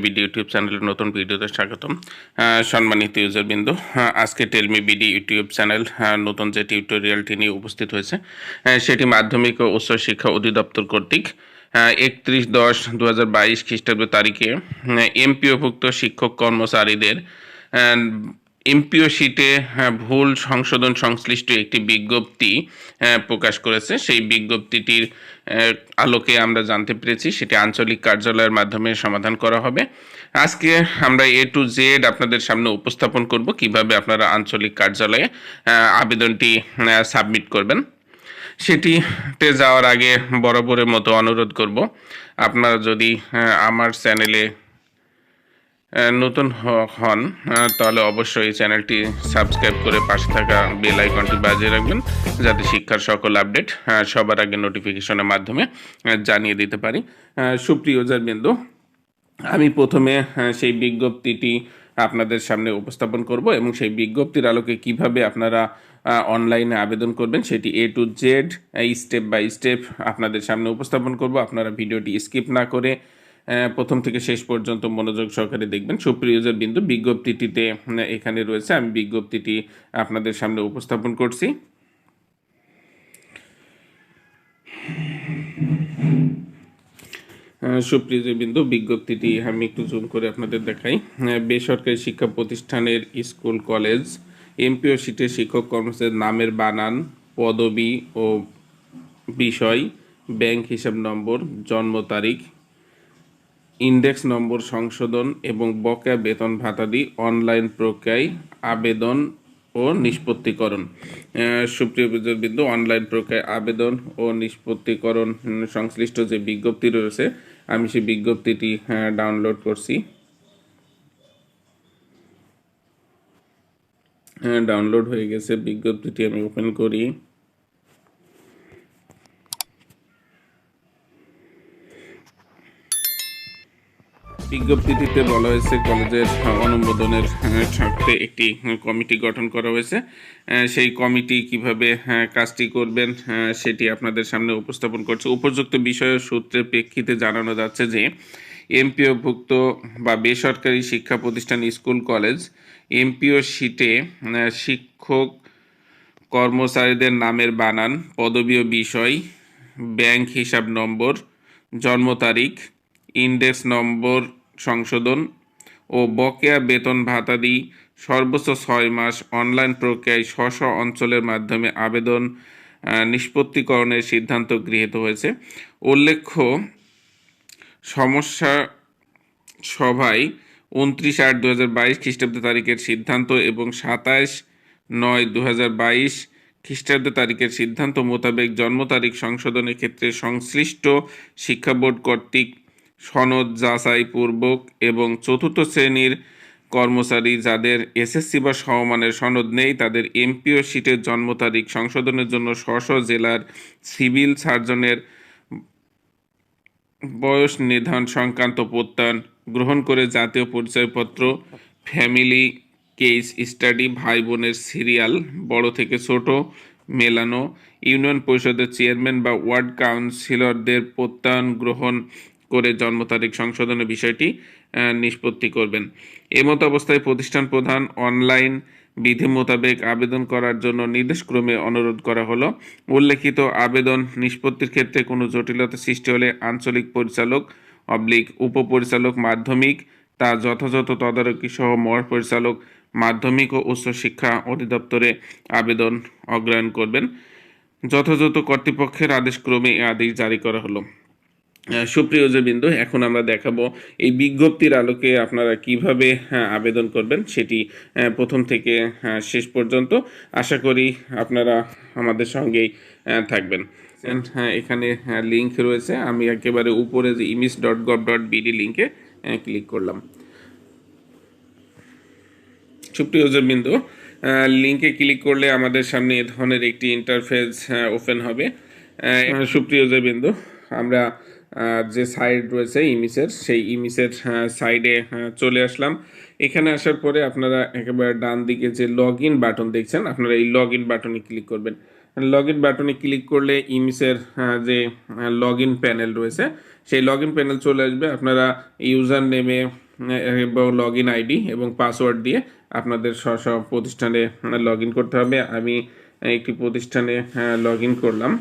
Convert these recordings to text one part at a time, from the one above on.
BD YouTube চ্যানেলের নতুন ভিডিওতে স্বাগতম। সম্মানিত ইউজারবৃন্দ, আজকে টেলমি বিডি ইউটিউব চ্যানেল নতুন যে টিউটোরিয়ালটি নিয়ে উপস্থিত হয়েছে সেটি মাধ্যমিক ও উচ্চ শিক্ষা অধিদপ্তর কর্তৃক 31/10/2022 খ্রিস্টাব্দ তারিখে এমপিওভুক্ত শিক্ষক কর্মচারীদের এমপিও শিটে ভুল সংশোধন সংশ্লিষ্ট একটি বিজ্ঞপ্তি প্রকাশ করেছে। সেই বিজ্ঞপ্তিটির আলোকে আমরা জানতে পেরেছি সেটি আঞ্চলিক কার্যালয়ের মাধ্যমে সমাধান করা হবে। আজকে আমরা A to Z আপনাদের সামনে উপস্থাপন করব কিভাবে আপনারা আঞ্চলিক কার্যালয়ে আবেদনটি সাবমিট করবেন। সেটিতে যাওয়ার আগে বরাবরের মতো অনুরোধ করব, আপনারা যদি আমার চ্যানেলে নতুন হন তাহলে অবশ্যই চ্যানেলটি সাবস্ক্রাইব করে পাশে থাকা বেল আইকনটি বাজিয়ে রাখবেন, যাতে শিক্ষার সকল আপডেট সবার আগে নোটিফিকেশনের মাধ্যমে জানিয়ে দিতে পারি। সুপ্রিয় ইউজারবৃন্দ, আমি প্রথমে সেই বিজ্ঞপ্তিটি আপনাদের সামনে উপস্থাপন করব এবং সেই বিজ্ঞপ্তির আলোকে কিভাবে আপনারা অনলাইনে আবেদন করবেন সেটি A to Z step by step আপনাদের সামনে উপস্থাপন করব। আপনারা ভিডিওটি স্কিপ না করে প্রথম থেকে শেষ পর্যন্ত মনোযোগ সহকারে দেখবেন। সুপ্রিয় ইউজারবৃন্দ, বিজ্ঞপ্তিটিতে এখানে রয়েছে, আমি বিজ্ঞপ্তিটি আপনাদের সামনে উপস্থাপন করছি। সুপ্রিয় ইউজারবৃন্দ, বিজ্ঞপ্তিটি আমি একটু জুম করে আপনাদের দেখাই। বেসরকারি শিক্ষা প্রতিষ্ঠানের স্কুল কলেজ এমপিও শিটে শিক্ষক কর্মচারীর নামের বানান, পদবি ও বিষয়, ব্যাংক হিসাব নম্বর, জন্ম তারিখ, ইন্ডেক্স নম্বর সংশোধন এবং বকেয়া বেতন ভাতাদি অনলাইন প্রক্রিয়ায় আবেদন ও নিষ্পত্তিকরণ। সুপ্রিয় ইউজারবৃন্দ, অনলাইন প্রক্রিয়ায় আবেদন ও নিষ্পত্তিকরণ সংশ্লিষ্ট যে বিজ্ঞপ্তি রয়েছে আমি সেই বিজ্ঞপ্তিটি ডাউনলোড করছি। ডাউনলোড হয়ে গেছে, বিজ্ঞপ্তিটি আমি ওপেন করি। বিজ্ঞপ্তিটিতে বলা হয়েছে কলেজের অনুমোদনের স্বার্থে একটি কমিটি গঠন করা হয়েছে। সেই কমিটি কিভাবে কাজটি করবেন সেটি আপনাদের সামনে উপস্থাপন করছে। উপযুক্ত বিষয় ও সূত্রের প্রেক্ষিতে জানানো যাচ্ছে যে এমপিওভুক্ত বা বেসরকারি শিক্ষা প্রতিষ্ঠান স্কুল কলেজ এমপিও শিটে শিক্ষক কর্মচারীদের নামের বানান, পদবি ও বিষয়, ব্যাংক হিসাব নম্বর, জন্ম তারিখ, ইন্ডেক্স নম্বর সংশোধন ও বকেয়া বেতন ভাতাদি সর্বোচ্চ 6 মাস অনলাইন প্রক্রিয়ায় স্ব অঞ্চলের মাধ্যমে আবেদন নিষ্পত্তিকরণের সিদ্ধান্ত গৃহীত হয়েছে। উল্লেখ্য, সমস্যা সভায় 29/8/2022 খ্রিস্টাব্দ তারিখের সিদ্ধান্ত এবং 27/9/2022 খ্রিস্টাব্দ তারিখের সিদ্ধান্ত মোতাবেক জন্ম তারিখ সংশোধনের ক্ষেত্রে সংশ্লিষ্ট শিক্ষা বোর্ড কর্তৃক সনদ যাচাই পূর্বক এবং চতুর্থ শ্রেণীর কর্মচারী যাদের এসএসসি বা সমমানের সনদ নেই তাদের এমপিও শিটের জন্ম তারিখ সংশোধনের জন্য স্ব জেলার সিভিল সার্জনের বয়স নির্ধারণ সংক্রান্ত প্রত্যয়ন গ্রহণ করে জাতীয় পরিচয়পত্র, ফ্যামিলি কেস স্টাডি, ভাই বোনের সিরিয়াল বড় থেকে ছোট মেলানো, ইউনিয়ন পরিষদের চেয়ারম্যান বা ওয়ার্ড কাউন্সিলরদের প্রত্যয়ন গ্রহণ করে জন্ম তারিখ সংশোধনের বিষয়টি নিষ্পত্তি করবেন। এমত অবস্থায় প্রতিষ্ঠান প্রধান অনলাইন বিধি মোতাবেক আবেদন করার জন্য নির্দেশক্রমে অনুরোধ করা হলো। উল্লেখিত আবেদন নিষ্পত্তির ক্ষেত্রে কোনো জটিলতা সৃষ্টি হলে আঞ্চলিক পরিচালক উপপরিচালক মাধ্যমিক তা যথাযথ তদারকি সহ মহাপরিচালক মাধ্যমিক ও উচ্চ শিক্ষা অধিদপ্তরে আবেদন অগ্রাহ্য করবেন। যথাযথ কর্তৃপক্ষের আদেশক্রমে এই আদেশ জারি করা হলো। সুপ্রিয় ইউজারবৃন্দ, এখন আমরা দেখাবো এই বিজ্ঞপ্তির আলোকে আপনারা কিভাবে আবেদন করবেন সেটি প্রথম থেকে শেষ পর্যন্ত। আশা করি আপনারা আমাদের সঙ্গেই থাকবেন। এখানে লিঙ্ক রয়েছে, আমি একেবারে উপরে যে imis.gov.bd লিঙ্কে ক্লিক করলাম। সুপ্রিয় ইউজারবৃন্দ, লিঙ্কে ক্লিক করলে আমাদের সামনে এ ধরনের একটি ইন্টারফেস ওপেন হবে। সুপ্রিয় ইউজারবৃন্দ, আমরা যে সাইড রয়েছে ইমিসের সেই ইমিসের সাইডে চলে আসলাম। এখানে আসার পরে আপনারা একেবারে ডান দিকে যে লগ ইন বাটন দেখছেন আপনারা এই লগ ইন বাটনে ক্লিক করবেন। লগ ইন বাটনে ক্লিক করলে ইমিসের যে লগ ইন প্যানেল রয়েছে সেই লগ ইন প্যানেল চলে আসবে। আপনারা ইউজার নেমে এবং লগ ইন আইডি এবং পাসওয়ার্ড দিয়ে আপনাদের স্ব প্রতিষ্ঠানে লগ ইন করতে হবে। আমি একটি প্রতিষ্ঠানে লগ ইন করলাম,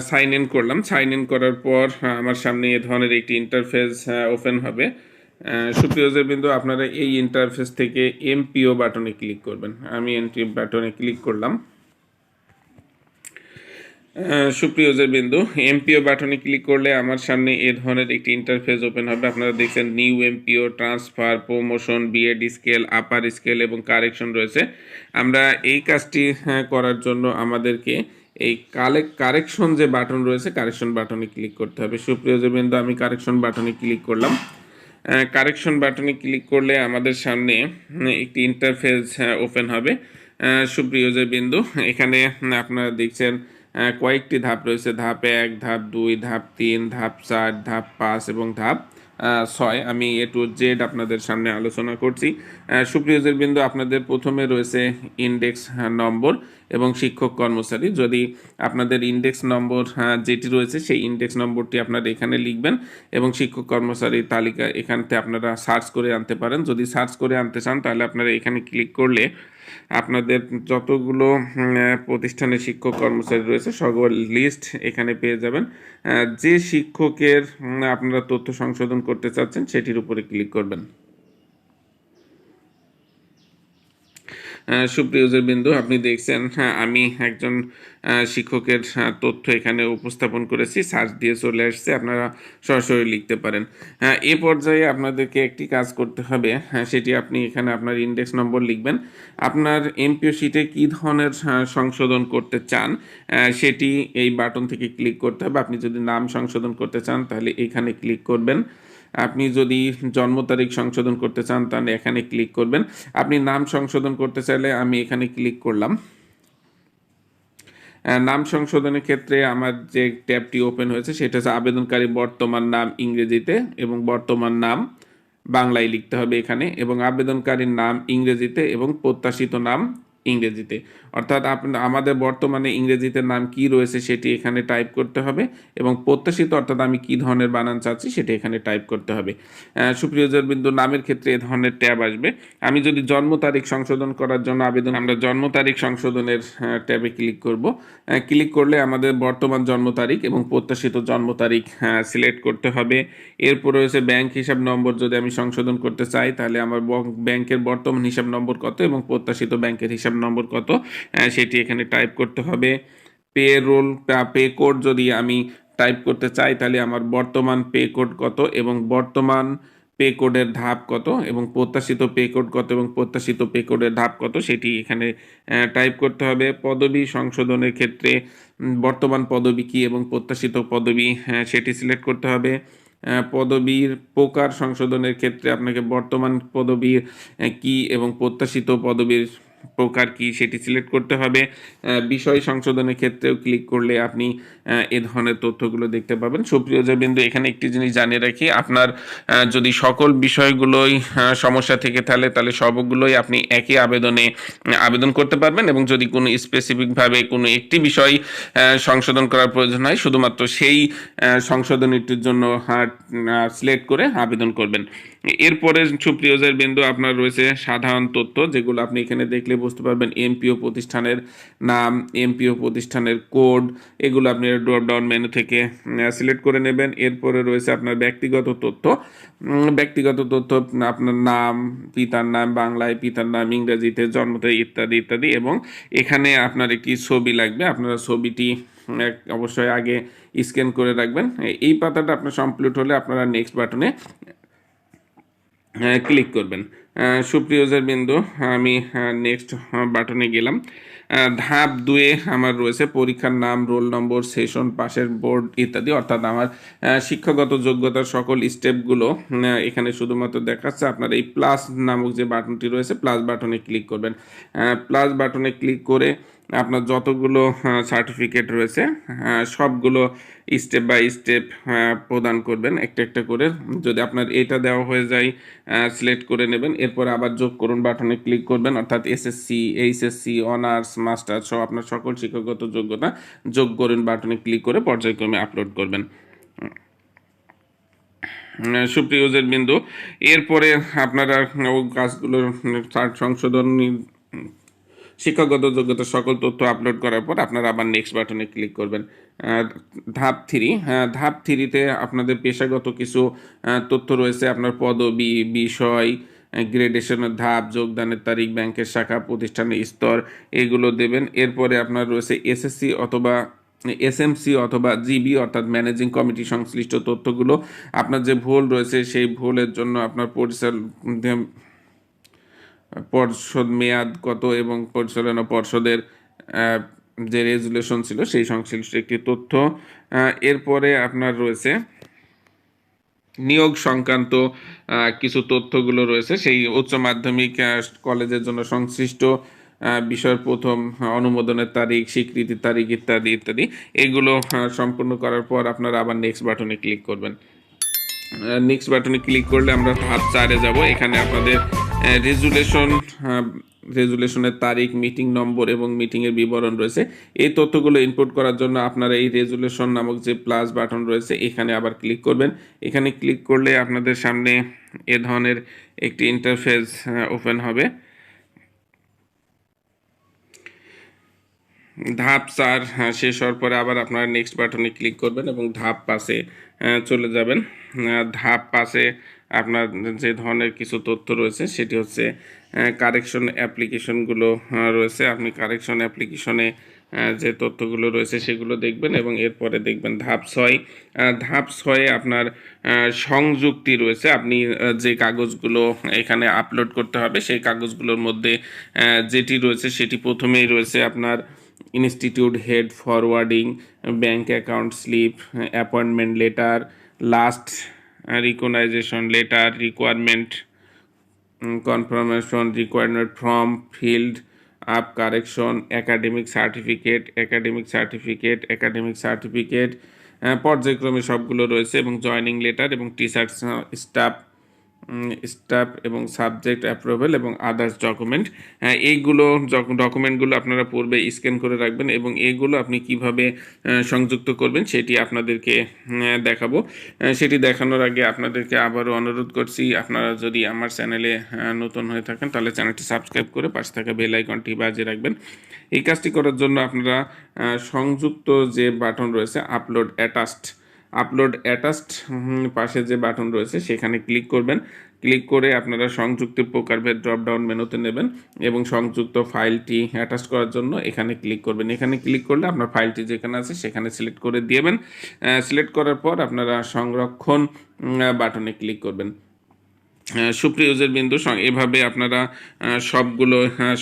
সাইন ইন করলাম। সাইন ইন করার পর আমার সামনে এ ধরনের একটি ইন্টারফেস ওপেন হবে। সুপ্রিয় বিন্দু, আপনারা এই ইন্টারফেস থেকে এমপিও বাটনে ক্লিক করবেন। আমি এন্ট্রি বাটনে ক্লিক করলাম। সুপ্রিয় বিন্দু, এমপিও বাটনে ক্লিক করলে আমার সামনে এ ধরনের একটি ইন্টারফেস ওপেন হবে। আপনারা দেখছেন new MPO, transfer, promotion, BEd scale, upper scale এবং কারেকশন রয়েছে। আমরা এই কাজটি করার জন্য আমাদেরকে এই কারেকশন যে বাটন রয়েছে কারেকশন বাটনে ক্লিক করতে হবে। সুপ্রিয় বিন্দু, আমি কারেকশন বাটনে ক্লিক করলাম। কারেকশন বাটনে ক্লিক করলে আমাদের সামনে একটি ইন্টারফেস ওপেন হবে। সুপ্রিয় বিন্দু, এখানে আপনারা দেখছেন কয়েকটি ধাপ রয়েছে। ধাপ 1, ধাপ 2, ধাপ 3, ধাপ 4, ধাপ 5 এবং ধাপ 6। আমি A to Z আপনাদের সামনে আলোচনা করছি। সুপ্রিয় বিন্দু, আপনাদের প্রথমে রয়েছে ইন্ডেক্স নম্বর এবং শিক্ষক কর্মচারী। যদি আপনাদের ইন্ডেক্স নম্বর যেটি রয়েছে সেই ইন্ডেক্স নম্বরটি আপনারা এখানে লিখবেন এবং শিক্ষক কর্মচারীর তালিকা এখান থেকে আপনারা সার্চ করে আনতে পারেন। যদি সার্চ করে আনতে চান তাহলে আপনারা এখানে ক্লিক করলে আপনাদের যতগুলো প্রতিষ্ঠানের শিক্ষক কর্মচারী রয়েছে সকল লিস্ট এখানে পেয়ে যাবেন। যে শিক্ষকের আপনারা তথ্য সংশোধন করতে চাচ্ছেন সেটির উপরে ক্লিক করবেন। সুপ্রিয় বিন্দু, আপনি দেখছেন আমি একজন শিক্ষকের তথ্য এখানে উপস্থাপন করেছি, সার্চ দিয়ে চলে আসছে। আপনারা সরাসরি লিখতে পারেন। এ পর্যায়ে আপনাদেরকে একটি কাজ করতে হবে, সেটি আপনি এখানে আপনার ইন্ডেক্স নম্বর লিখবেন। আপনার এমপিও শিটে কী ধরনের সংশোধন করতে চান সেটি এই বাটন থেকে ক্লিক করতে হবে। আপনি যদি নাম সংশোধন করতে চান তাহলে এখানে ক্লিক করবেন। আপনি যদি জন্ম তারিখ সংশোধন করতে চান তাহলে এখানে ক্লিক করবেন। আপনি নাম সংশোধন করতে চাইলে আমি এখানে ক্লিক করলাম। নাম সংশোধনের ক্ষেত্রে আমার যে ট্যাবটি ওপেন হয়েছে সেটা হচ্ছে আবেদনকারী বর্তমান নাম ইংরেজিতে এবং বর্তমান নাম বাংলায় লিখতে হবে এখানে, এবং আবেদনকারীর নাম ইংরেজিতে এবং প্রত্যাশিত নাম ইংরেজিতে। অর্থাৎ আমাদের বর্তমানে ইংরেজিতে নাম কি রয়েছে সেটি এখানে টাইপ করতে হবে এবং প্রত্যাশিত অর্থাৎ আমি কি ধরনের বানান চাচ্ছি সেটি এখানে টাইপ করতে হবে। সুপ্রিয় বিন্দু, নামের ক্ষেত্রে এ ধরনের ট্যাব আসবে। আমি যদি জন্ম তারিখ সংশোধন করার জন্য আমরা জন্ম তারিখ সংশোধনের ট্যাবে ক্লিক করব। ক্লিক করলে আমাদের বর্তমান জন্ম তারিখ এবং প্রত্যাশিত জন্ম তারিখ সিলেক্ট করতে হবে। এরপর রয়েছে ব্যাংক হিসাব নম্বর। যদি আমি সংশোধন করতে চাই তাহলে আমার ব্যাংকের বর্তমান হিসাব নম্বর কত এবং প্রত্যাশিত ব্যাংকের হিসাব নম্বর কত সেটি এখানে টাইপ করতে হবে। পে কোড যদি আমি টাইপ করতে চাই তাহলে আমার বর্তমান পে কোড কত এবং বর্তমান পে কোডের ধাপ কত এবং প্রত্যাশিত পে কোড কত এবং প্রত্যাশিত পে কোডের ধাপ কত সেটি এখানে টাইপ করতে হবে। পদবি সংশোধনের ক্ষেত্রে বর্তমান পদবি কী এবং প্রত্যাশিত পদবি সেটি সিলেক্ট করতে হবে। পদবীর প্রকার সংশোধনের ক্ষেত্রে আপনাকে বর্তমান পদবীর কি এবং প্রত্যাশিত পদবীর প্রকার কি সেটি সিলেক্ট করতে হবে। বিষয় সংশোধনের ক্ষেত্রেও ক্লিক করলে আপনি এ ধরনের তথ্যগুলো দেখতে পাবেন। সুপ্রিয় বিন্দু, এখানে একটি জিনিস জানিয়ে রাখি, আপনার যদি সকল বিষয়গুলোই সমস্যা থেকে তাহলে সবগুলোই আপনি একই আবেদনে আবেদন করতে পারবেন এবং যদি কোনো স্পেসিফিকভাবে কোনো একটি বিষয় সংশোধন করার প্রয়োজন হয় শুধুমাত্র সেই সংশোধনীটির জন্য সিলেক্ট করে আবেদন করবেন। এরপরে সুপ্রিয় বিন্দু, আপনার রয়েছে সাধারণ তথ্য যেগুলো আপনি এখানে দেখলে বুঝতে পারবেন। এমপিও প্রতিষ্ঠানের নাম, এমপিও প্রতিষ্ঠানের কোড, এগুলো আপনি ড্রপ ডাউন মেনু থেকে সিলেক্ট করে নেবেন। এরপরে রয়েছে আপনার ব্যক্তিগত তথ্য। ব্যক্তিগত তথ্য আপনার নাম, পিতার নাম বাংলায়, পিতার নাম ইংরেজিতে, জন্ম তারিখ ইত্যাদি ইত্যাদি, এবং এখানে আপনার একটি ছবি লাগবে। আপনারা ছবিটি অবশ্যই আগে স্ক্যান করে রাখবেন। এই পাতাটা আপনার কমপ্লিট হলে আপনারা নেক্সট বাটনে ক্লিক করবেন। সুপ্রিয় বিন্দু, আমি নেক্সট বাটনে গেলাম। ধাপ 2-এ আমার রয়েছে পরীক্ষার নাম, রোল নম্বর, সেশন, পাশের বোর্ড ইত্যাদি। অর্থাৎ আমার শিক্ষাগত যোগ্যতার সকল স্টেপগুলো এখানে শুধুমাত্র দেখাচ্ছে। আপনার এই প্লাস নামক যে বাটনটি রয়েছে প্লাস বাটনে ক্লিক করবেন। প্লাস বাটনে ক্লিক করে আপনার যতগুলো সার্টিফিকেট রয়েছে সবগুলো স্টেপ বাই স্টেপ প্রদান করবেন একটা একটা করে। যদি আপনার এটা দেওয়া হয়ে যায় সিলেক্ট করে নেবেন, এরপর আবার যোগ করুন বাটনে ক্লিক করবেন, অর্থাৎ এসএসসি, এইচএসসি, অনার্স, মাস্টার্স সহ আপনার সকল শিক্ষাগত যোগ্যতা যোগ করুন বাটনে ক্লিক করে পর্যায়ক্রমে আপলোড করবেন। সুপ্রিয় ইউজার বিন্দু, এরপরে আপনারা কাজগুলো সংশোধন শিক্ষাগত যোগ্যতা সকল তথ্য আপলোড করার পর আপনারা আবার নেক্সট বাটনে ক্লিক করবেন। ধাপ থ্রিতে আপনাদের পেশাগত কিছু তথ্য রয়েছে, আপনার পদবি, বিষয়, গ্রেডেশনের ধাপ, যোগদানের তারিখ, ব্যাংকের শাখা, প্রতিষ্ঠানের স্তর, এগুলো দেবেন। এরপরে আপনার রয়েছে এসএসসি অথবা এসএমসি অথবা জিবি অর্থাৎ ম্যানেজিং কমিটি সংশ্লিষ্ট তথ্যগুলো। আপনার যে ভুল রয়েছে সেই ভুলের জন্য আপনার পর্ষদ মেয়াদ কত এবং পরিচালনা পর্ষদের যে রেজুলেশন ছিল সেই সংশ্লিষ্ট একটি তথ্য। এরপরে আপনার রয়েছে নিয়োগ সংক্রান্ত কিছু তথ্যগুলো রয়েছে, সেই উচ্চ মাধ্যমিক কলেজের জন্য সংশ্লিষ্ট বিষয়ের প্রথম অনুমোদনের তারিখ, স্বীকৃতির তারিখ ইত্যাদি ইত্যাদি। এগুলো সম্পূর্ণ করার পর আপনারা আবার নেক্সট বাটনে ক্লিক করবেন। নেক্সট বাটনে ক্লিক করলে আমরা ধাপ 4-এ যাব। এখানে আপনাদের রেজুলেশনের তারিখ, মিটিং নম্বর এবং মিটিংয়ের বিবরণ রয়েছে। এই তথ্যগুলো ইনপুট করার জন্য আপনারা এই রেজুলেশন নামক যে প্লাস বাটন রয়েছে এখানে আবার ক্লিক করবেন। এখানে ক্লিক করলে আপনাদের সামনে এ ধরনের একটি ইন্টারফেস ওপেন হবে। ধাপ 4 শেষ হওয়ার পরে আবার আপনারা নেক্সট বাটনে ক্লিক করবেন এবং ধাপ 5-এ চলে যাবেন। ধাপ 5-এ আপনার যে ধরনের কিছু তথ্য রয়েছে সেটি হচ্ছে কারেকশন অ্যাপ্লিকেশনগুলো রয়েছে। আপনি কারেকশন অ্যাপ্লিকেশনে যে তথ্যগুলো রয়েছে সেগুলো দেখবেন এবং এরপরে দেখবেন ধাপ 6। ধাপ 6-এ আপনার সংযুক্তি রয়েছে। আপনি যে কাগজগুলো এখানে আপলোড করতে হবে সেই কাগজগুলোর মধ্যে যেটি রয়েছে সেটি প্রথমেই রয়েছে আপনার institute head forwarding, bank account slip, appointment letter, last recognition letter, requirement confirmation, requirement form, filled up correction, academic certificate পর্যায়ক্রমে সবগুলো রয়েছে এবং জয়নিং লেটার এবং টিচার্স স্টাফ এবং সাবজেক্ট অ্যাপ্রুভেল এবং আদার্স ডকুমেন্ট। এইগুলো ডকুমেন্টগুলো আপনারা পূর্বে স্ক্যান করে রাখবেন এবং এইগুলো আপনি কিভাবে সংযুক্ত করবেন সেটি আপনাদেরকে দেখাবো। সেটি দেখানোর আগে আপনাদেরকে আবারও অনুরোধ করছি, আপনারা যদি আমার চ্যানেলে নতুন হয়ে থাকেন তাহলে চ্যানেলটি সাবস্ক্রাইব করে পাশে থাকা বেল আইকনটি বাজিয়ে রাখবেন। এই কাজটি করার জন্য আপনারা সংযুক্ত যে বাটন রয়েছে আপলোড অ্যাটাচড পাশে যে বাটন রয়েছে সেখানে ক্লিক করবেন। ক্লিক করে আপনারা সংযুক্তির প্রকারভেদ ড্রপ ডাউন মেনুতে নেবেন এবং সংযুক্ত ফাইলটি অ্যাটাচ করার জন্য এখানে ক্লিক করবেন। এখানে ক্লিক করলে আপনার ফাইলটি যেখানে আছে সেখানে সিলেক্ট করে দিবেন। সিলেক্ট করার পর আপনারা সংরক্ষণ বাটনে ক্লিক করবেন। সুপ্রিয় ইউজার বিন্দু, এভাবে আপনারা সবগুলো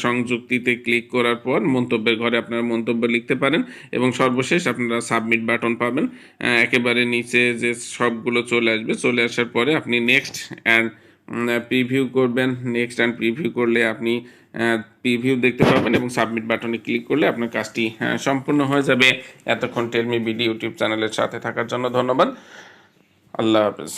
সংযুক্তিতে ক্লিক করার পর মন্তব্যের ঘরে আপনারা মন্তব্য লিখতে পারেন এবং সর্বশেষ আপনারা সাবমিট বাটন পাবেন। একেবারে নিচে যে সবগুলো চলে আসবে, চলে আসার পরে আপনি নেক্সট অ্যান্ড প্রিভিউ করবেন। নেক্সট অ্যান্ড প্রিভিউ করলে আপনি প্রিভিউ দেখতে পাবেন এবং সাবমিট বাটনে ক্লিক করলে আপনার কাজটি সম্পূর্ণ হয়ে যাবে। এতক্ষণ টেলমি বিডি ইউটিউব চ্যানেলের সাথে থাকার জন্য ধন্যবাদ। আল্লাহ হাফেজ।